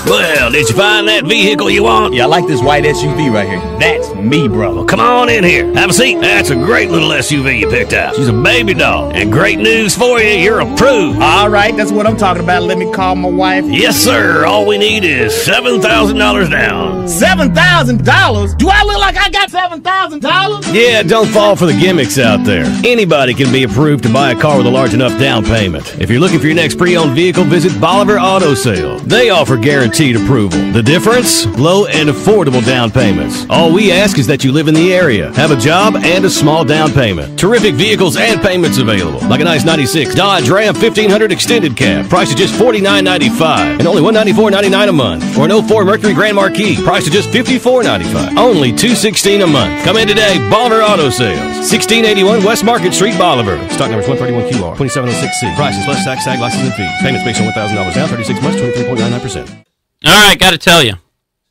Well, did you find that vehicle you want? Yeah, I like this white SUV right here. That's me, brother. Come on in here. Have a seat. That's a great little SUV you picked out. She's a baby doll. And great news for you, you're approved. All right, that's what I'm talking about. Let me call my wife. Yes, sir. All we need is $7,000 down. $7,000? Do I look like I got $7,000? Yeah, don't fall for the gimmicks out there. Anybody can be approved to buy a car with a large enough down payment. If you're looking for your next pre-owned vehicle, visit Bolivar Auto Sale. They offer guaranteed approval. The difference? Low and affordable down payments. All we ask is that you live in the area, have a job, and a small down payment. Terrific vehicles and payments available. Like a nice 96 Dodge Ram 1500 extended cab. Price is just $49.95 and only $194.99 a month. Or an 04 Mercury Grand Marquis. Price is just $54.95. Only $216 a month. Come in today. Bolivar Auto Sales. 1681 West Market Street, Bolivar. Stock number is 131QR 2706C. Prices plus tax, tag, license, and fees. Payments based on $1,000 down, 36 months, 23.99%. All right, got to tell you,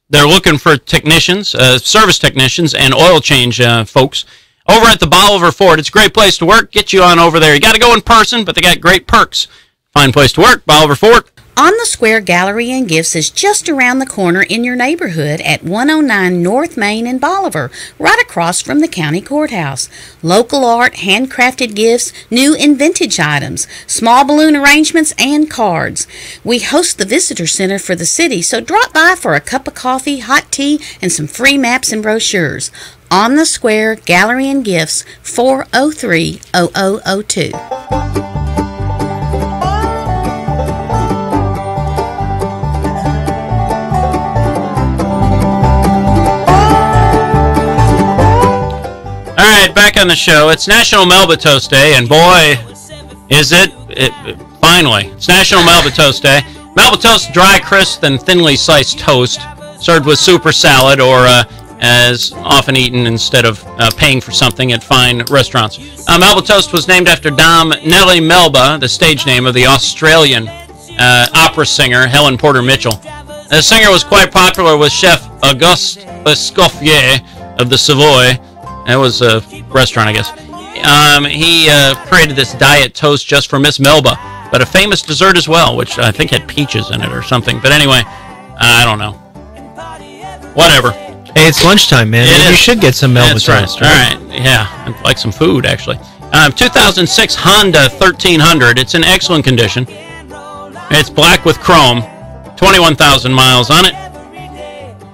they're looking for technicians, service technicians, and oil change folks over at the Bolivar Ford. It's a great place to work. Get you on over there. You got to go in person, but they got great perks. Fine place to work, Bolivar Ford. On the Square Gallery and Gifts is just around the corner in your neighborhood at 109 North Main in Bolivar, right across from the county courthouse. Local art, handcrafted gifts, new and vintage items, small balloon arrangements, and cards. We host the visitor center for the city, so drop by for a cup of coffee, hot tea, and some free maps and brochures. On the Square Gallery and Gifts, 403-0002. All right, back on the show. It's National Melba Toast Day, and boy, is it finally. It's National Melba Toast Day. Melba Toast, dry, crisp, and thinly sliced toast, served with soup or salad, or as often eaten instead of paying for something at fine restaurants. Melba Toast was named after Dame Nellie Melba, the stage name of the Australian opera singer Helen Porter Mitchell. The singer was quite popular with Chef Auguste Escoffier of the Savoy. That was a restaurant, I guess. He created this diet toast just for Miss Melba, but a famous dessert as well, which I think had peaches in it or something. But anyway, I don't know. Whatever. Hey, it's lunchtime, man. You should get some Melba toast. Right. All right. Yeah, I'd like some food, actually. 2006 Honda 1300. It's in excellent condition. It's black with chrome. 21,000 miles on it,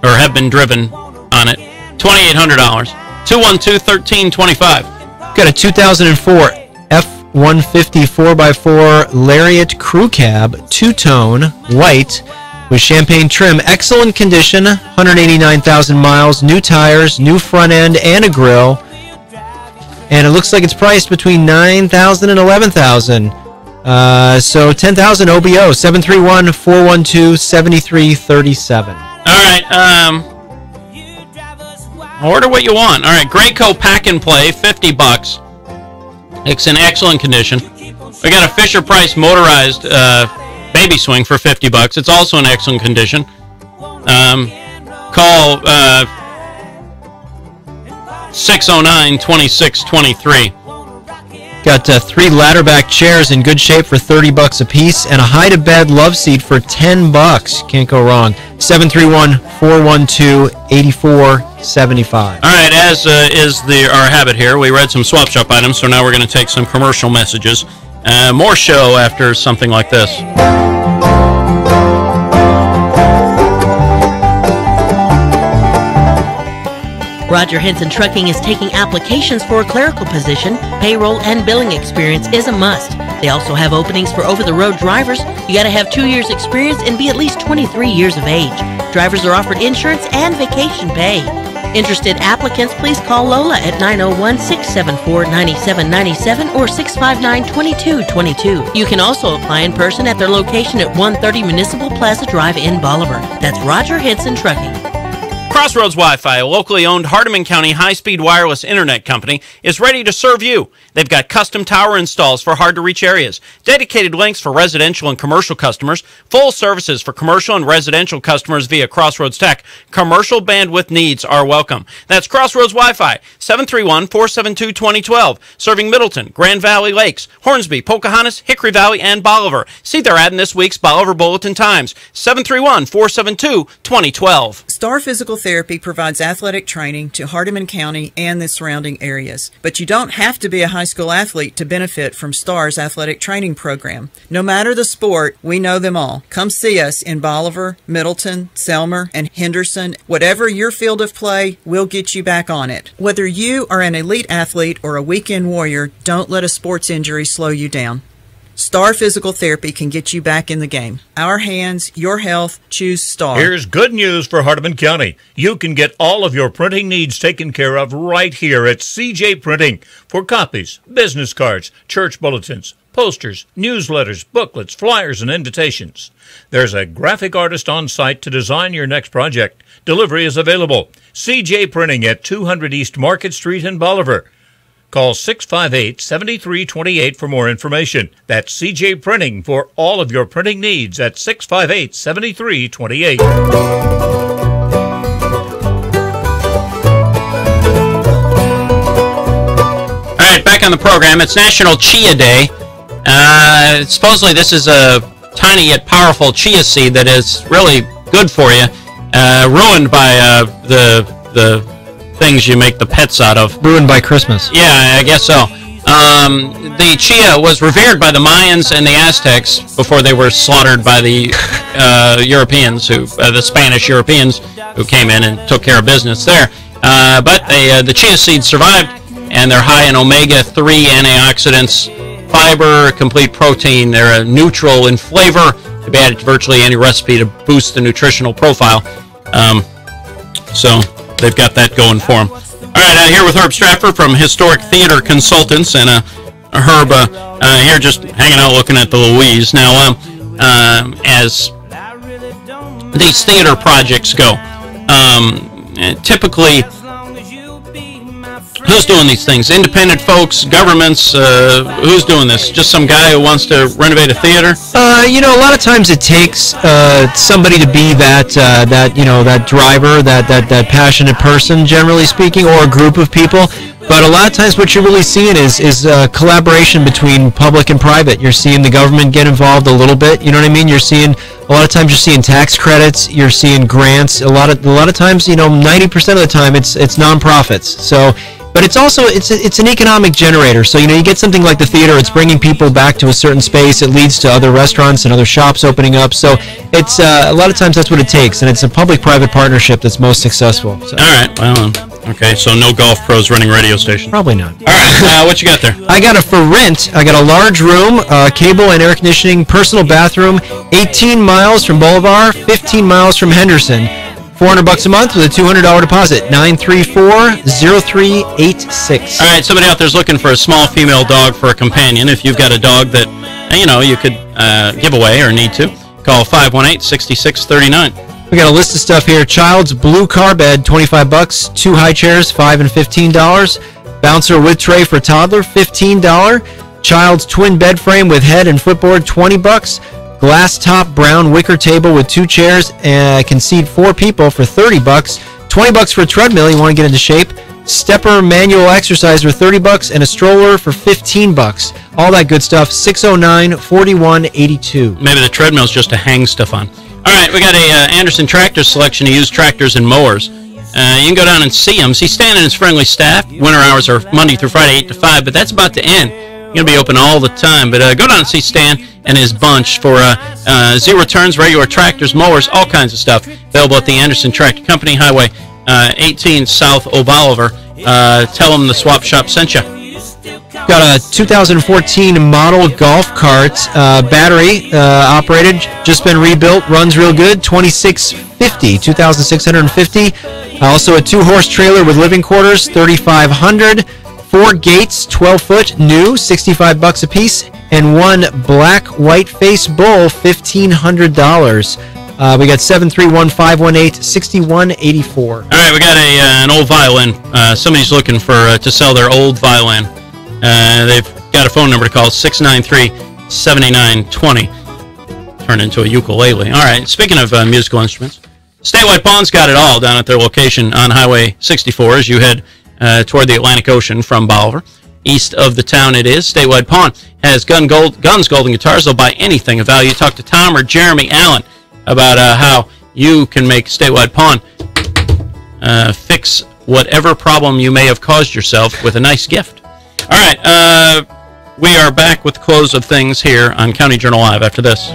or have been driven on it. $2,800. 212-1325. Got a 2004 F-150 4x4 Lariat Crew Cab, two-tone, white, with champagne trim. Excellent condition, 189,000 miles, new tires, new front end, and a grill. And it looks like it's priced between $9,000 and $11,000. So $10,000 OBO, 731-412-7337. All right, order what you want. All right, Graco Pack and Play, $50. It's in excellent condition. We got a Fisher-Price motorized baby swing for $50. It's also in excellent condition. Call 609-2623. Got 3 ladder-back chairs in good shape for $30 a piece, and a hide-to-bed love seat for $10. Can't go wrong. 731-412-84 75. All right, as is our habit here, we read some swap shop items, so now we're going to take some commercial messages. More show after something like this. Roger Henson Trucking is taking applications for a clerical position. Payroll and billing experience is a must. They also have openings for over-the-road drivers. You got to have 2 years experience and be at least 23 years of age. Drivers are offered insurance and vacation pay. Interested applicants, please call Lola at 901-674-9797 or 659-2222. You can also apply in person at their location at 130 Municipal Plaza Drive in Bolivar. That's Roger Henson Trucking. Crossroads Wi-Fi, a locally owned Hardeman County high-speed wireless internet company, is ready to serve you. They've got custom tower installs for hard-to-reach areas, dedicated links for residential and commercial customers, full services for commercial and residential customers via Crossroads Tech. Commercial bandwidth needs are welcome. That's Crossroads Wi-Fi, 731-472-2012, serving Middleton, Grand Valley Lakes, Hornsby, Pocahontas, Hickory Valley, and Bolivar. See their ad in this week's Bolivar Bulletin Times, 731-472-2012. Star Physical Therapy provides athletic training to Hardeman County and the surrounding areas. But you don't have to be a high school athlete to benefit from STAR's athletic training program. No matter the sport, we know them all. Come see us in Bolivar, Middleton, Selmer, and Henderson. Whatever your field of play, we'll get you back on it. Whether you are an elite athlete or a weekend warrior, don't let a sports injury slow you down. Star Physical Therapy can get you back in the game. Our hands, your health, choose Star. Here's good news for Hardeman County. You can get all of your printing needs taken care of right here at CJ Printing for copies, business cards, church bulletins, posters, newsletters, booklets, flyers, and invitations. There's a graphic artist on site to design your next project. Delivery is available. CJ Printing at 200 East Market Street in Bolivar. Call 658-7328 for more information. That's CJ Printing for all of your printing needs at 658-7328. All right, back on the program. It's National Chia Day. Supposedly this is a tiny yet powerful chia seed that is really good for you. Ruined by the things you make the pets out of. Ruined by Christmas. Yeah, I guess so. The chia was revered by the Mayans and the Aztecs before they were slaughtered by the Europeans, the Spanish Europeans who came in and took care of business there. But the chia seeds survived, and they're high in omega-3 antioxidants, fiber, complete protein. They're neutral in flavor. They've added to virtually any recipe to boost the nutritional profile. So they've got that going for them. All right, here with Herb Stratford from Historic Theater Consultants, and Herb here just hanging out looking at the Louise. Now, as these theater projects go, typically, who's doing these things? Independent folks, governments, who's doing this? Just some guy who wants to renovate a theater? A lot of times it takes somebody to be that driver, that passionate person, generally speaking, or a group of people. But a lot of times what you're really seeing is collaboration between public and private. You're seeing the government get involved a little bit. You know what I mean? A lot of times you're seeing tax credits. You're seeing grants. A lot of times, 90% of the time it's nonprofits. So. But it's also it's an economic generator. So you get something like the theater. It's bringing people back to a certain space. It leads to other restaurants and other shops opening up. So it's a lot of times that's what it takes, and it's a public-private partnership that's most successful. So. All right. Well, okay. So no golf pros running radio station. Probably not. All right. What you got there? I got for rent. I got a large room, cable and air conditioning, personal bathroom, 18 miles from Bolivar, 15 miles from Henderson. $400 a month with a $200 deposit. 934-0386. All right, somebody out there's looking for a small female dog for a companion. If you've got a dog that you could give away or need to, call 518-6639. We got a list of stuff here. Child's blue car bed, $25. 2 high chairs, $5 and $15. Bouncer with tray for toddler, $15. Child's twin bed frame with head and footboard, $20. Glass top brown wicker table with 2 chairs, can seat 4 people for $30. $20 for a treadmill, you want to get into shape. Stepper manual exerciser, $30, and a stroller for $15. All that good stuff. 609-4182. Maybe the treadmill's just to hang stuff on. All right, we got a Anderson tractor selection to use tractors and mowers. You can go down and see him. See Stan and his friendly staff. Winter hours are Monday through Friday, 8 to 5, but that's about to end. You're going to be open all the time. But go down and see Stan and his bunch for zero turns, regular tractors, mowers, all kinds of stuff. Available at the Anderson Tractor Company, Highway 18 South O'Boliver. Tell them the Swap Shop sent you. Got a 2014 model golf cart, battery operated, just been rebuilt, runs real good, 2,650. Also a 2-horse trailer with living quarters, 3,500. 4 gates, 12-foot, new, $65 a piece, and 1 black white face bull, $1,500. We got 731-518-6184. All right, we got an old violin. Somebody's looking for to sell their old violin. They've got a phone number to call, 693-7920. Turn into a ukulele. All right, speaking of musical instruments, Statewide Pawn's got it all down at their location on Highway 64 as you head toward the Atlantic Ocean from Bolivar. East of the town it is. Statewide Pawn has guns, gold, and guitars. They'll buy anything of value. Talk to Tom or Jeremy Allen about how you can make Statewide Pawn fix whatever problem you may have caused yourself with a nice gift. All right, we are back with the close of things here on County Journal Live after this.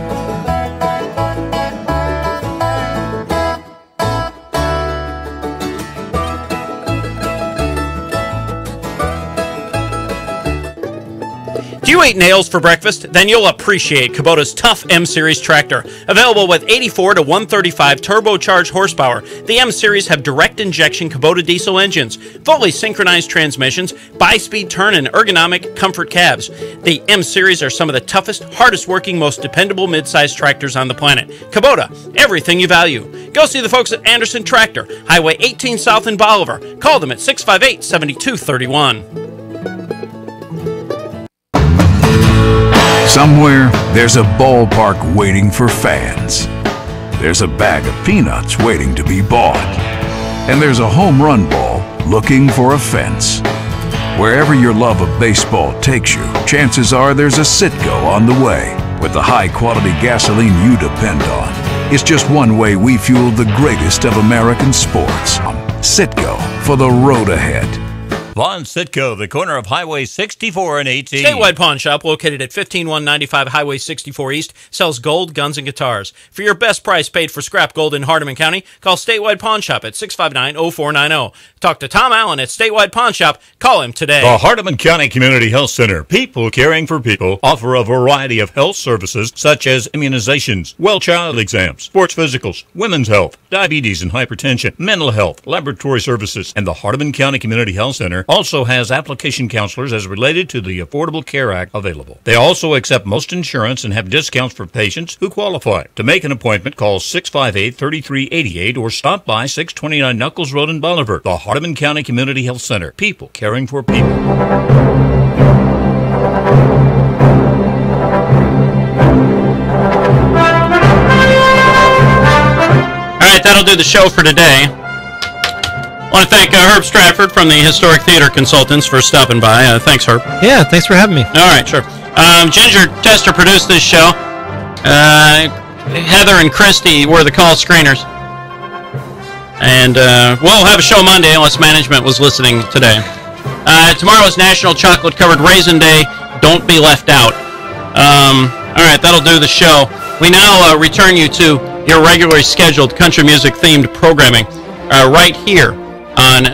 Do you eat nails for breakfast? Then you'll appreciate Kubota's tough M-Series tractor. Available with 84 to 135 turbocharged horsepower, the M-Series have direct injection Kubota diesel engines, fully synchronized transmissions, bi-speed turn, and ergonomic comfort cabs. The M-Series are some of the toughest, hardest working, most dependable mid-sized tractors on the planet. Kubota, everything you value. Go see the folks at Anderson Tractor, Highway 18 South in Bolivar. Call them at 658-7231. Somewhere, there's a ballpark waiting for fans. There's a bag of peanuts waiting to be bought. And there's a home run ball looking for a fence. Wherever your love of baseball takes you, chances are there's a Citgo on the way. With the high-quality gasoline you depend on, it's just one way we fuel the greatest of American sports. Citgo for the road ahead. Von Sitco, the corner of Highway 64 and 18. Statewide Pawn Shop, located at 15195 Highway 64 East, sells gold, guns, and guitars. For your best price paid for scrap gold in Hardeman County, call Statewide Pawn Shop at 659-0490. Talk to Tom Allen at Statewide Pawn Shop. Call him today. The Hardeman County Community Health Center, people caring for people, offer a variety of health services such as immunizations, well child exams, sports physicals, women's health, diabetes and hypertension, mental health, laboratory services, and the Hardeman County Community Health Center also has application counselors as related to the Affordable Care Act available. They also accept most insurance and have discounts for patients who qualify. To make an appointment, call 658-3388 or stop by 629 Knuckles Road in Bolivar. The Hardeman County Community Health Center. People caring for people. All right, that'll do the show for today. I want to thank Herb Stratford from the Historic Theater Consultants for stopping by. Thanks, Herb. Yeah, thanks for having me. All right, sure. Ginger Tester produced this show. Heather and Christy were the call screeners. And we'll have a show Monday unless management was listening today. Tomorrow is National Chocolate Covered Raisin Day. Don't be left out. All right, that'll do the show. We now return you to your regularly scheduled country music themed programming right here on